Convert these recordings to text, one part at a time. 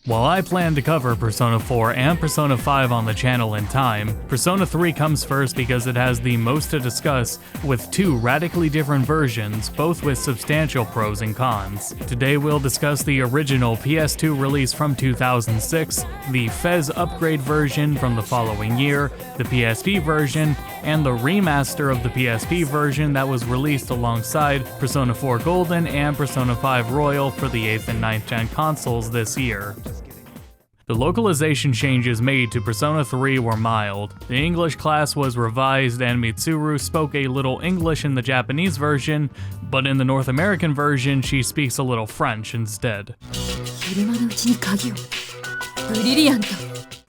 While I plan to cover Persona 4 and Persona 5 on the channel in time, Persona 3 comes first because it has the most to discuss, with two radically different versions, both with substantial pros and cons. Today we'll discuss the original PS2 release from 2006, the FES upgrade version from the following year, the PSP version, and the remaster of the PSP version that was released alongside Persona 4 Golden and Persona 5 Royal for the 8th and 9th gen consoles this year. The localization changes made to Persona 3 were mild. The English class was revised and Mitsuru spoke a little English in the Japanese version, but in the North American version she speaks a little French instead.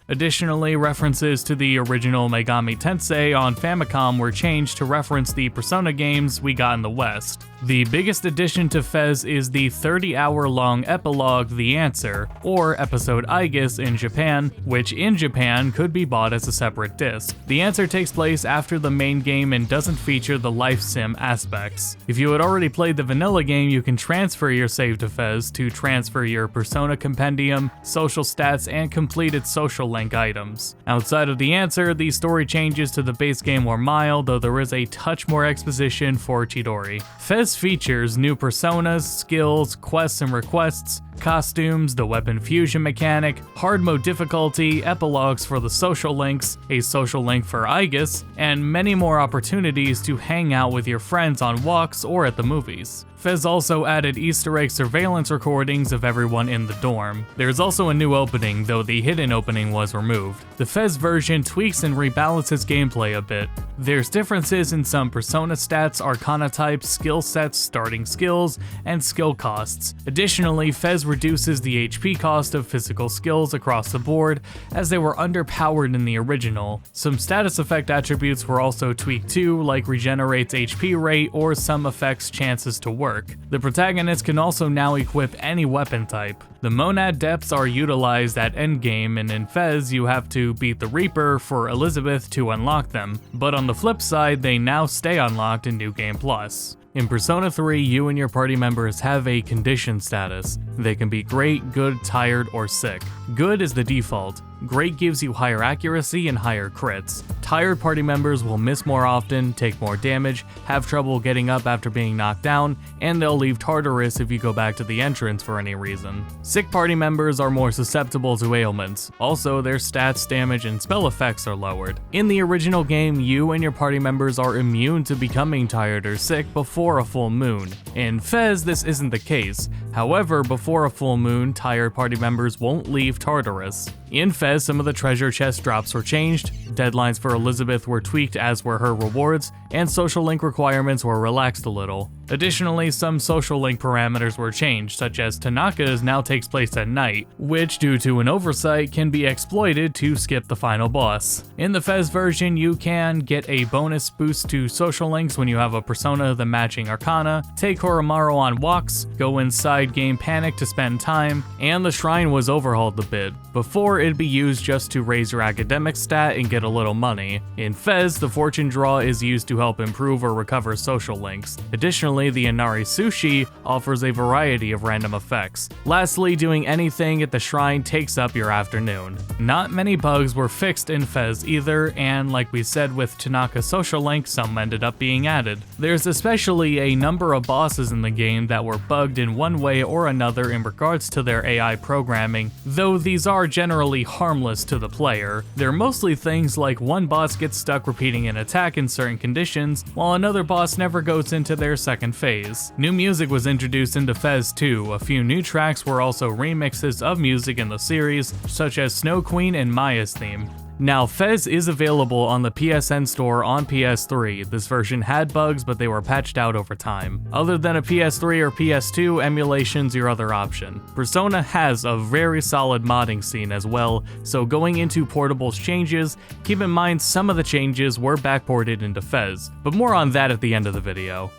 Additionally, references to the original Megami Tensei on Famicom were changed to reference the Persona games we got in the West. The biggest addition to FES is the 30-hour-long epilogue The Answer, or episode Aegis in Japan, which in Japan could be bought as a separate disc. The Answer takes place after the main game and doesn't feature the life sim aspects. If you had already played the vanilla game, you can transfer your save to FES to transfer your Persona compendium, social stats, and completed social link items. Outside of The Answer, the story changes to the base game were mild, though there is a touch more exposition for Chidori. FES features new personas, skills, quests and requests, costumes, the weapon fusion mechanic, hard mode difficulty, epilogues for the social links, a social link for Aegis, and many more opportunities to hang out with your friends on walks or at the movies. FES also added Easter egg surveillance recordings of everyone in the dorm. There's also a new opening, though the hidden opening was removed. The FES version tweaks and rebalances gameplay a bit. There's differences in some persona stats, arcana types, skill sets, starting skills, and skill costs. Additionally, FES reduces the HP cost of physical skills across the board, as they were underpowered in the original. Some status effect attributes were also tweaked too, like regenerates HP rate or some effects' chances to work. The protagonist can also now equip any weapon type. The monad depths are utilized at endgame, and in FES you have to beat the Reaper for Elizabeth to unlock them, but on the flip side they now stay unlocked in New Game Plus. In Persona 3, you and your party members have a condition status. They can be great, good, tired, or sick. Good is the default. Great gives you higher accuracy and higher crits. Tired party members will miss more often, take more damage, have trouble getting up after being knocked down, and they'll leave Tartarus if you go back to the entrance for any reason. Sick party members are more susceptible to ailments. Also, their stats, damage, and spell effects are lowered. In the original game, you and your party members are immune to becoming tired or sick before a full moon. In FES, this isn't the case. However, before a full moon, tired party members won't leave Tartarus. In FES, some of the treasure chest drops were changed, deadlines for Elizabeth were tweaked as were her rewards, and social link requirements were relaxed a little. Additionally, some social link parameters were changed, such as Tanaka's now takes place at night, which due to an oversight can be exploited to skip the final boss. In the FES version, you can get a bonus boost to social links when you have a persona of the matching arcana, take Horomaru on walks, go inside game panic to spend time, and the shrine was overhauled a bit. Before, it'd be used just to raise your academic stat and get a little money. In FES, the fortune draw is used to help improve or recover social links. Additionally, the Inari Sushi offers a variety of random effects. Lastly, doing anything at the shrine takes up your afternoon. Not many bugs were fixed in FES either, and like we said with Tanaka Social Link, some ended up being added. There's especially a number of bosses in the game that were bugged in one way or another in regards to their AI programming, though these are generally harmless to the player. They're mostly things like one boss gets stuck repeating an attack in certain conditions, while another boss never goes into their second phase. New music was introduced into FES too. A few new tracks were also remixes of music in the series, such as Snow Queen and Maya's theme. Now, FES is available on the PSN store on PS3. This version had bugs, but they were patched out over time. Other than a PS3 or PS2, emulation's your other option. Persona has a very solid modding scene as well, so going into portables changes, keep in mind some of the changes were backported into FES, but more on that at the end of the video.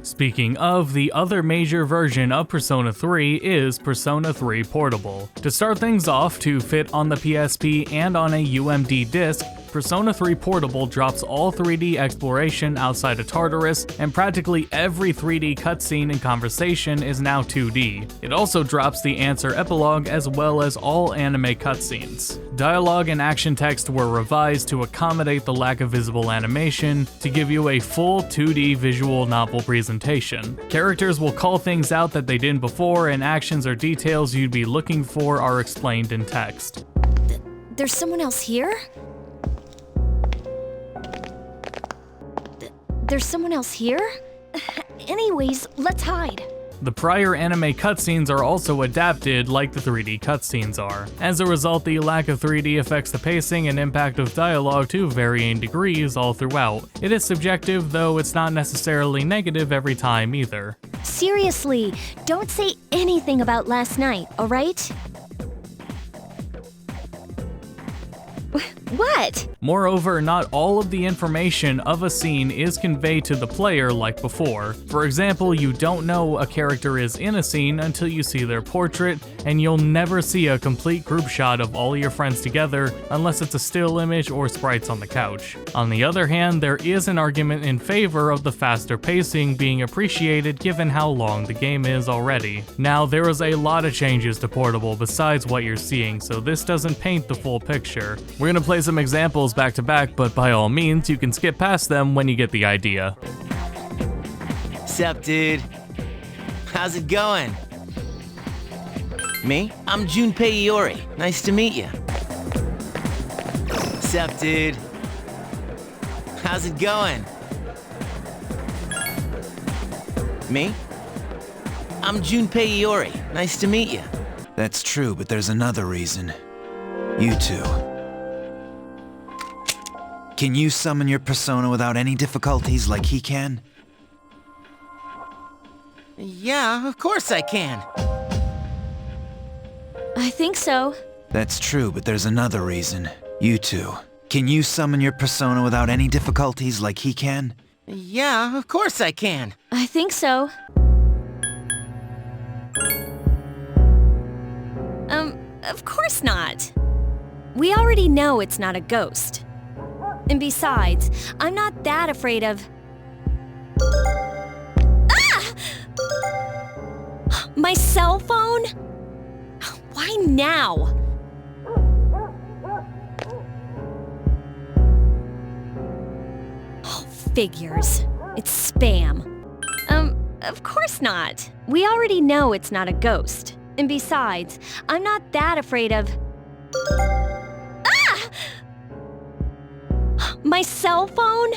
Speaking of, the other major version of Persona 3 is Persona 3 Portable. To start things off, to fit on the PSP and on a UMD disc, Persona 3 Portable drops all 3D exploration outside of Tartarus, and practically every 3D cutscene and conversation is now 2D. It also drops the answer epilogue as well as all anime cutscenes. Dialogue and action text were revised to accommodate the lack of visible animation to give you a full 2D visual novel presentation. Characters will call things out that they didn't before, and actions or details you'd be looking for are explained in text. There's someone else here? There's someone else here? Anyways, let's hide. The prior anime cutscenes are also adapted like the 3D cutscenes are. As a result, the lack of 3D affects the pacing and impact of dialogue to varying degrees all throughout. It is subjective, though it's not necessarily negative every time either. Seriously, don't say anything about last night, alright? What? Moreover, not all of the information of a scene is conveyed to the player like before. For example, you don't know a character is in a scene until you see their portrait, and you'll never see a complete group shot of all your friends together unless it's a still image or sprites on the couch. On the other hand, there is an argument in favor of the faster pacing being appreciated given how long the game is already. Now, there is a lot of changes to Portable besides what you're seeing, so this doesn't paint the full picture. We're gonna play some examples back to back, but by all means, you can skip past them when you get the idea. Sup, dude? How's it going? Me? I'm Junpei Iori. Nice to meet you. Sup, dude? How's it going? Me? I'm Junpei Iori. Nice to meet you. That's true, but there's another reason. You two. Can you summon your persona without any difficulties like he can? Yeah, of course I can. I think so. That's true, but there's another reason. You two. Can you summon your persona without any difficulties like he can? Yeah, of course I can. I think so. Of course not. We already know it's not a ghost. And besides, I'm not that afraid of... Ah! My cell phone? Why now? Oh, figures. It's spam. Of course not. We already know it's not a ghost. And besides, I'm not that afraid of... Ah! My cell phone?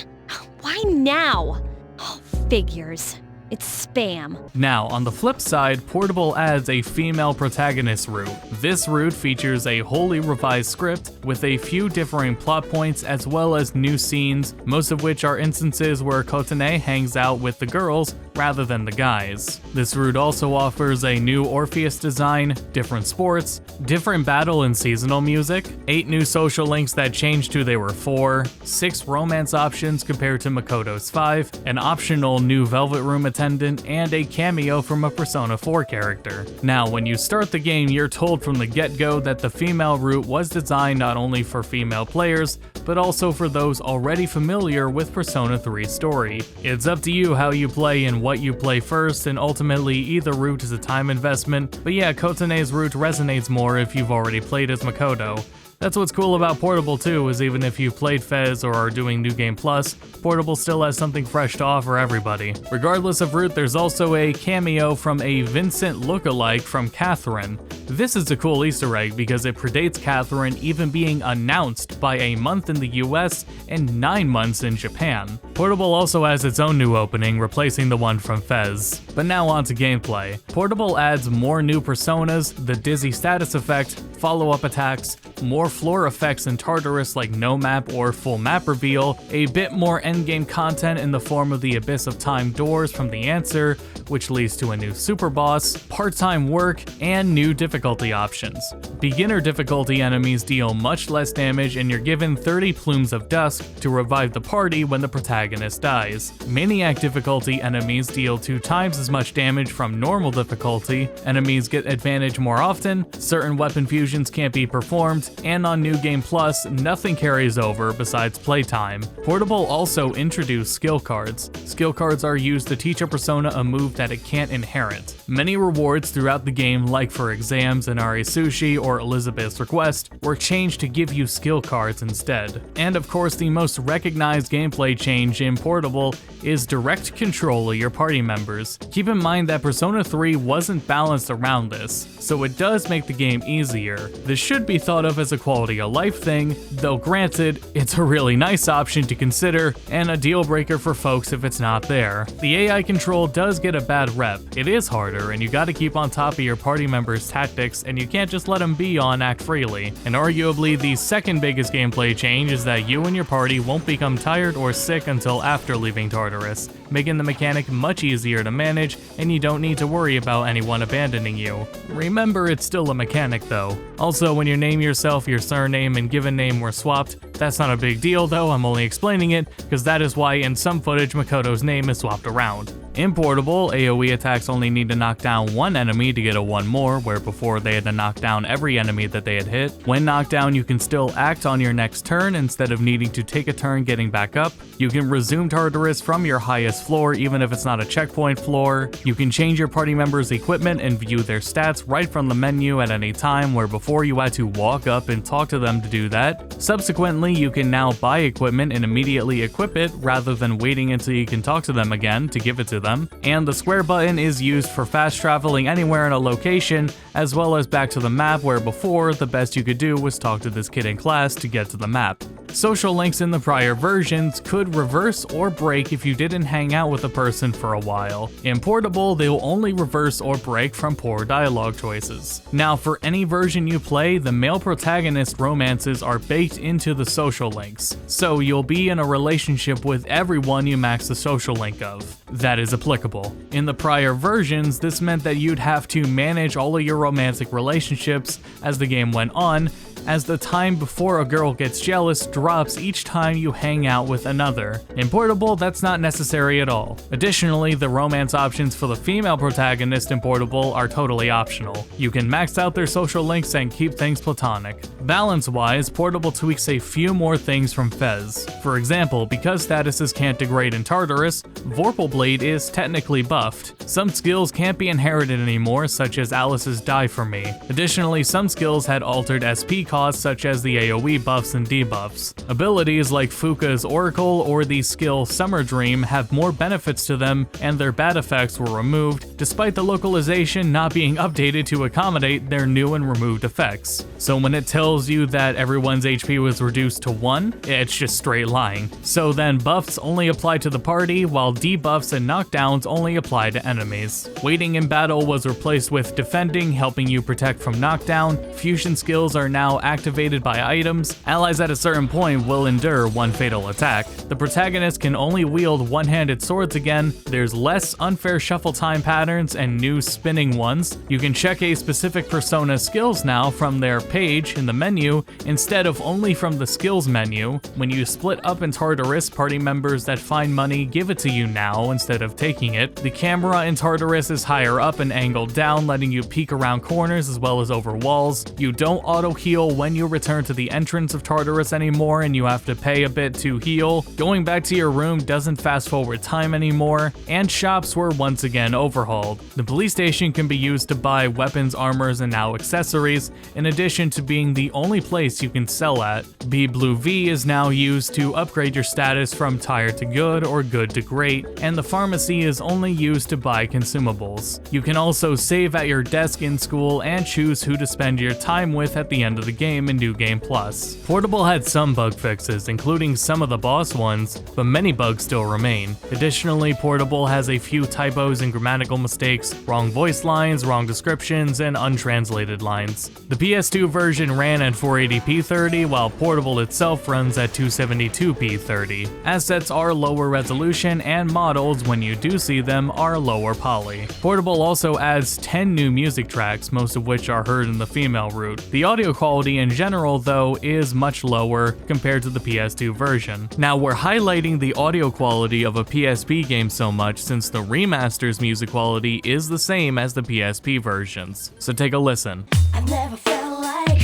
Why now? Oh, figures. It's spam. Now, on the flip side, Portable adds a female protagonist route. This route features a wholly revised script with a few differing plot points as well as new scenes, most of which are instances where Kotane hangs out with the girls rather than the guys. This route also offers a new Orpheus design, different sports, different battle and seasonal music, 8 new social links that changed who they were for, 6 romance options compared to Makoto's 5, an optional new Velvet Room attendant, and a cameo from a Persona 4 character. Now, when you start the game, you're told from the get-go that the female route was designed not only for female players, but also for those already familiar with Persona 3's story. It's up to you how you play and what you play first, and ultimately either route is a time investment, but yeah, Kotane's route resonates more if you've already played as Makoto. That's what's cool about Portable too, is even if you played Fez or are doing New Game Plus, Portable still has something fresh to offer everybody. Regardless of route, there's also a cameo from a Vincent lookalike from Catherine. This is a cool Easter egg because it predates Catherine even being announced by a month in the US and 9 months in Japan. Portable also has its own new opening, replacing the one from Fez. But now on to gameplay. Portable adds more new personas, the dizzy status effect, follow-up attacks, more floor effects in Tartarus like no map or full map reveal, a bit more endgame content in the form of the Abyss of Time doors from the Answer, which leads to a new super boss, part-time work, and new difficulty options. Beginner difficulty enemies deal much less damage, and you're given 30 plumes of dusk to revive the party when the protagonist dies. Maniac difficulty enemies deal 2 times as much damage from normal difficulty, enemies get advantage more often, certain weapon fusions can't be performed, and on New Game Plus, nothing carries over besides playtime. Portable also introduced skill cards. Skill cards are used to teach a persona a move that it can't inherit. Many rewards throughout the game, like for exams in Ari Sushi or Elizabeth's Request, were changed to give you skill cards instead. And of course, the most recognized gameplay change in Portable is direct control of your party members. Keep in mind that Persona 3 wasn't balanced around this, so it does make the game easier. This should be thought of as a quality of life thing, though granted, it's a really nice option to consider and a deal breaker for folks if it's not there. The AI control does get a bad rep. It is harder, and you gotta keep on top of your party members' tactics, and you can't just let them be on act freely. And arguably, the second biggest gameplay change is that you and your party won't become tired or sick until after leaving Tartarus, making the mechanic much easier to manage, and you don't need to worry about anyone abandoning you. Remember, it's still a mechanic though. Also, when you name yourself, your surname and given name were swapped. That's not a big deal though, I'm only explaining it, because that is why in some footage Makoto's name is swapped around. In Portable, AoE attacks only need to knock down one enemy to get a one more, where before they had to knock down every enemy that they had hit. When knocked down, you can still act on your next turn instead of needing to take a turn getting back up. You can resume Tartarus from your highest floor even if it's not a checkpoint floor. You can change your party members' equipment and view their stats right from the menu at any time, where before you had to walk up and talk to them to do that. Subsequently, you can now buy equipment and immediately equip it rather than waiting until you can talk to them again to give it to them. And the square button is used for fast traveling anywhere in a location, as well as back to the map, where before the best you could do was talk to this kid in class to get to the map. Social links in the prior versions could reverse or break if you didn't hang out with a person for a while. In Portable, they will only reverse or break from poor dialogue choices. Now, for any version you play, the male protagonist romances are baked into the social links, so you'll be in a relationship with everyone you max the social link of. That is applicable. In the prior versions, this meant that you'd have to manage all of your romantic relationships as the game went on, as the time before a girl gets jealous drops each time you hang out with another. In Portable, that's not necessary at all. Additionally, the romance options for the female protagonist in Portable are totally optional. You can max out their social links and keep things platonic. Balance-wise, Portable tweaks a few more things from Fez. For example, because statuses can't degrade in Tartarus, Vorpal Blade is technically buffed. Some skills can't be inherited anymore, such as Alice's Die For Me. Additionally, some skills had altered SP costs, such as the AoE buffs and debuffs. Abilities like Fuka's Oracle or the skill Summer Dream have more benefits to them, and their bad effects were removed, despite the localization not being updated to accommodate their new and removed effects. So when it tells you that everyone's HP was reduced to 1, it's just straight lying. So then buffs only apply to the party, while debuffs and knockdowns only apply to enemies. Waiting in battle was replaced with defending, helping you protect from knockdown. Fusion skills are now activated by items. Allies at a certain point will endure one fatal attack. The protagonist can only wield one-handed swords again. There's less unfair shuffle time patterns and new spinning ones. You can check a specific persona's skills now from their page in the menu instead of only from the skills menu. When you split up in Tartarus, party members that find money give it to you now instead of taking it. The camera in Tartarus is higher up and angled down, letting you peek around corners as well as over walls. You don't auto-heal when you return to the entrance of Tartarus anymore, and you have to pay a bit to heal. Going back to your room doesn't fast forward time anymore, and shops were once again overhauled. The police station can be used to buy weapons, armors, and now accessories, in addition to being the only place you can sell at. B Blue V is now used to upgrade your status from tired to good or good to great, and the pharmacy is only used to buy consumables. You can also save at your desk in school and choose who to spend your time with at the end of the game in New Game Plus. Portable had some bug fixes, including some of the boss ones, but many bugs still remain. Additionally, Portable has a few typos and grammatical mistakes, wrong voice lines, wrong descriptions, and untranslated lines. The PS2 version ran at 480p 30, while Portable itself runs at 272p 30. Assets are lower resolution, and models, when you do see them, are lower poly. Portable also adds 10 new music tracks, most of which are heard in the female route. The audio quality quality in general, though, is much lower compared to the PS2 version. Now, we're highlighting the audio quality of a PSP game so much since the remaster's music quality is the same as the PSP versions. So take a listen. I never felt like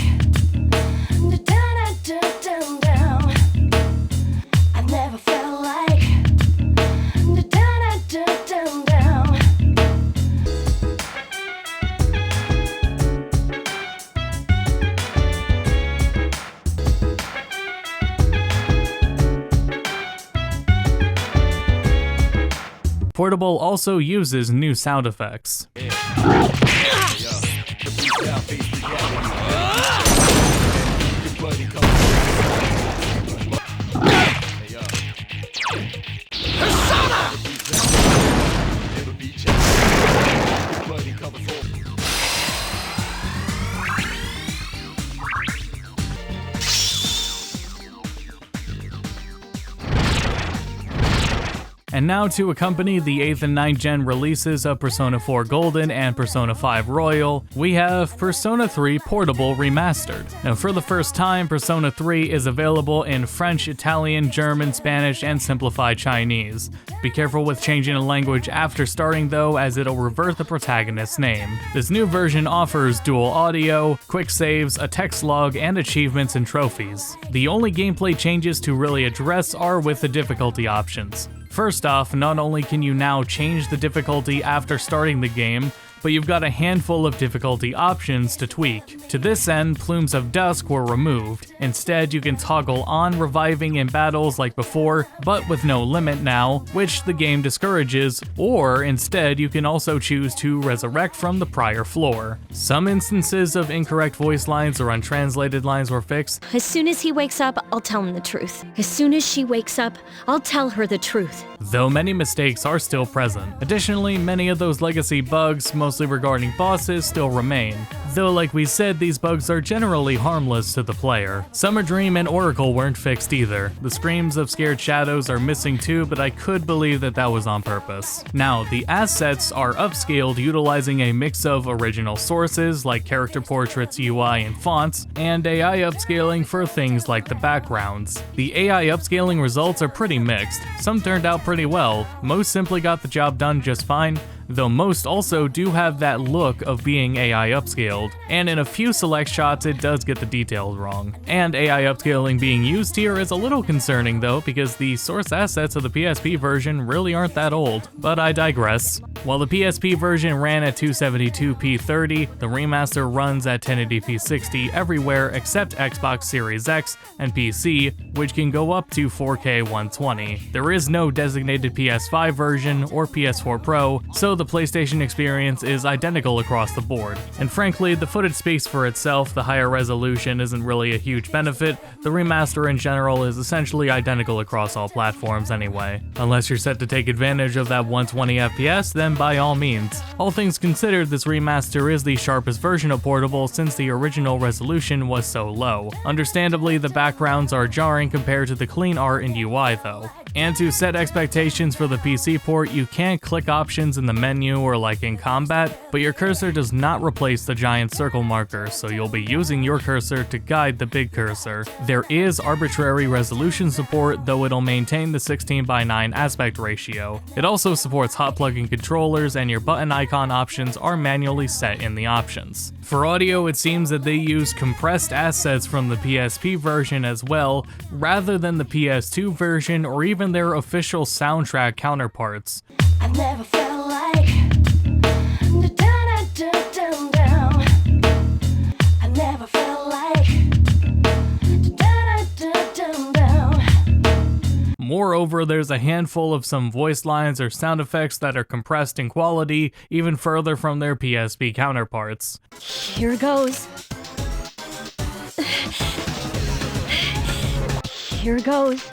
down. I never felt like down. Portable also uses new sound effects. And now to accompany the 8th and 9th gen releases of Persona 4 Golden and Persona 5 Royal, we have Persona 3 Portable Remastered. Now for the first time, Persona 3 is available in French, Italian, German, Spanish, and simplified Chinese. Be careful with changing a language after starting though, as it'll revert the protagonist's name. This new version offers dual audio, quick saves, a text log, and achievements and trophies. The only gameplay changes to really address are with the difficulty options. First off, not only can you now change the difficulty after starting the game, but you've got a handful of difficulty options to tweak. To this end, Plumes of Dusk were removed. Instead, you can toggle on reviving in battles like before, but with no limit now, which the game discourages, or instead you can also choose to resurrect from the prior floor. Some instances of incorrect voice lines or untranslated lines were fixed. As soon as he wakes up, I'll tell him the truth. As soon as she wakes up, I'll tell her the truth. Though many mistakes are still present. Additionally, many of those legacy bugs, mostly regarding bosses, still remain. Though like we said, these bugs are generally harmless to the player. Summer Dream and Oracle weren't fixed either. The screams of scared shadows are missing too, but I could believe that that was on purpose. Now, the assets are upscaled utilizing a mix of original sources like character portraits, UI, and fonts, and AI upscaling for things like the backgrounds. The AI upscaling results are pretty mixed. Some turned out pretty well, most simply got the job done just fine, though most also do have that look of being AI upscaled, and in a few select shots it does get the details wrong. And AI upscaling being used here is a little concerning though, because the source assets of the PSP version really aren't that old, but I digress. While the PSP version ran at 272p 30, the remaster runs at 1080p 60 everywhere except Xbox Series X and PC, which can go up to 4K 120. There is no designated PS5 version or PS4 Pro, so the PlayStation experience is identical across the board. And frankly, the footage speaks for itself. The higher resolution isn't really a huge benefit. The remaster in general is essentially identical across all platforms anyway. Unless you're set to take advantage of that 120 FPS, then by all means. All things considered, this remaster is the sharpest version of Portable since the original resolution was so low. Understandably, the backgrounds are jarring compared to the clean art and UI though. And to set expectations for the PC port, you can click options in the menu or like in combat, but your cursor does not replace the giant circle marker, so you'll be using your cursor to guide the big cursor. There is arbitrary resolution support, though it'll maintain the 16:9 aspect ratio. It also supports hot plugging controllers, and your button icon options are manually set in the options. For audio, it seems that they use compressed assets from the PSP version as well, rather than the PS2 version or even their official soundtrack counterparts. I never felt like down. I never felt like down. Moreover, there's a handful of some voice lines or sound effects that are compressed in quality even further from their PSP counterparts. Here goes. Here goes.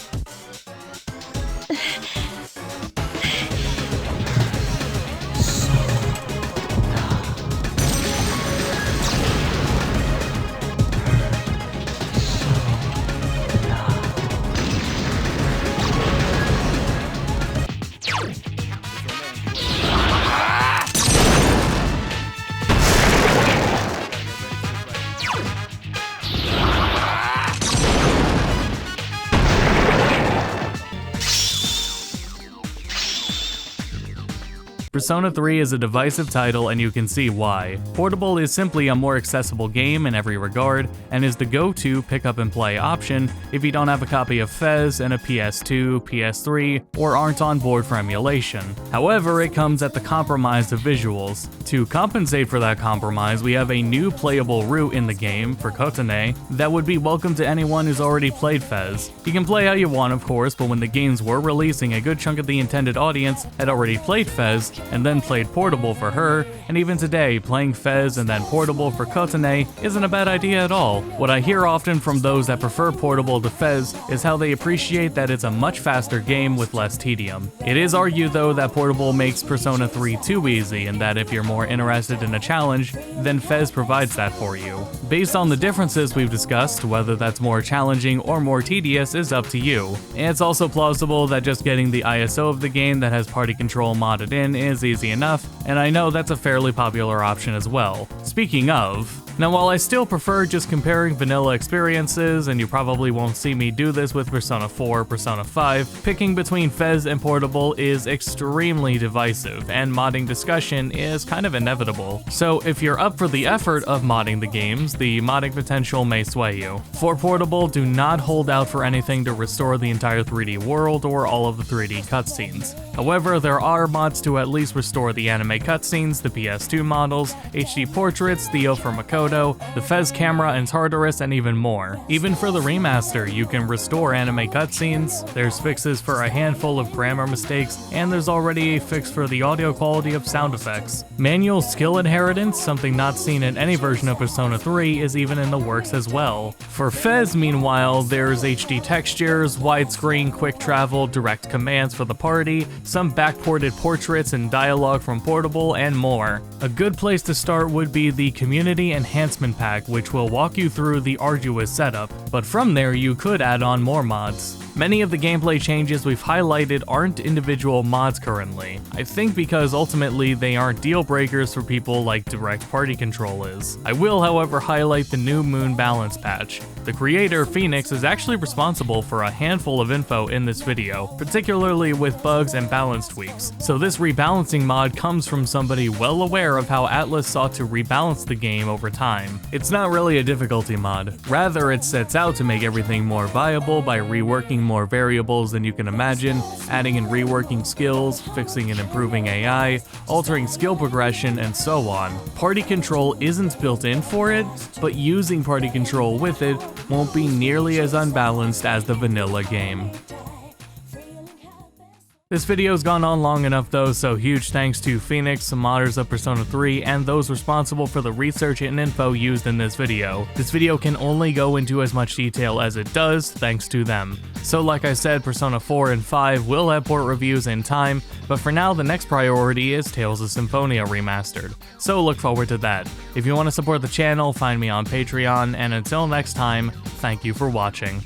Persona 3 is a divisive title and you can see why. Portable is simply a more accessible game in every regard, and is the go-to pick-up-and-play option if you don't have a copy of Fez and a PS2, PS3, or aren't on board for emulation. However, it comes at the compromise of visuals. To compensate for that compromise, we have a new playable route in the game, for Kotane, that would be welcome to anyone who's already played Fez. You can play how you want, of course, but when the games were releasing, a good chunk of the intended audience had already played Fez, and then played Portable for her, and even today, playing Fez and then Portable for Kotane isn't a bad idea at all. What I hear often from those that prefer Portable to Fez is how they appreciate that it's a much faster game with less tedium. It is argued though that Portable makes Persona 3 too easy, and that if you're more interested in a challenge, then Fez provides that for you. Based on the differences we've discussed, whether that's more challenging or more tedious is up to you. It's also plausible that just getting the ISO of the game that has party control modded in is easy enough, and I know that's a fairly popular option as well. Speaking of, now while I still prefer just comparing vanilla experiences, and you probably won't see me do this with Persona 4 or Persona 5, picking between Fez and Portable is extremely divisive, and modding discussion is kind of inevitable. So if you're up for the effort of modding the games, the modding potential may sway you. For Portable, do not hold out for anything to restore the entire 3D world or all of the 3D cutscenes. However, there are mods to at least restore the anime cutscenes, the PS2 models, HD portraits, Theo for Makoto, the Fez camera and Tartarus, and even more. Even for the remaster, you can restore anime cutscenes, there's fixes for a handful of grammar mistakes, and there's already a fix for the audio quality of sound effects. Manual skill inheritance, something not seen in any version of Persona 3, is even in the works as well. For Fez, meanwhile, there's HD textures, widescreen, quick travel, direct commands for the party, some backported portraits and dialogue from Portable, and more. A good place to start would be the Community Enhancement Pack, which will walk you through the arduous setup, but from there you could add on more mods. Many of the gameplay changes we've highlighted aren't individual mods currently. I think because ultimately they aren't deal breakers for people like direct party control is. I will, however, highlight the new Moon Balance patch. The creator, Phoenix, is actually responsible for a handful of info in this video, particularly with bugs and balance tweaks. So this rebalancing mod comes from somebody well aware of how Atlus sought to rebalance the game over time. It's not really a difficulty mod, rather it sets out to make everything more viable by reworking more variables than you can imagine, adding and reworking skills, fixing and improving AI, altering skill progression, and so on. Party control isn't built in for it, but using party control with it won't be nearly as unbalanced as the vanilla game. This video's gone on long enough though, so huge thanks to Phoenix, some modders of Persona 3, and those responsible for the research and info used in this video. This video can only go into as much detail as it does, thanks to them. So like I said, Persona 4 and 5 will have port reviews in time, but for now the next priority is Tales of Symphonia Remastered, so look forward to that. If you want to support the channel, find me on Patreon, and until next time, thank you for watching.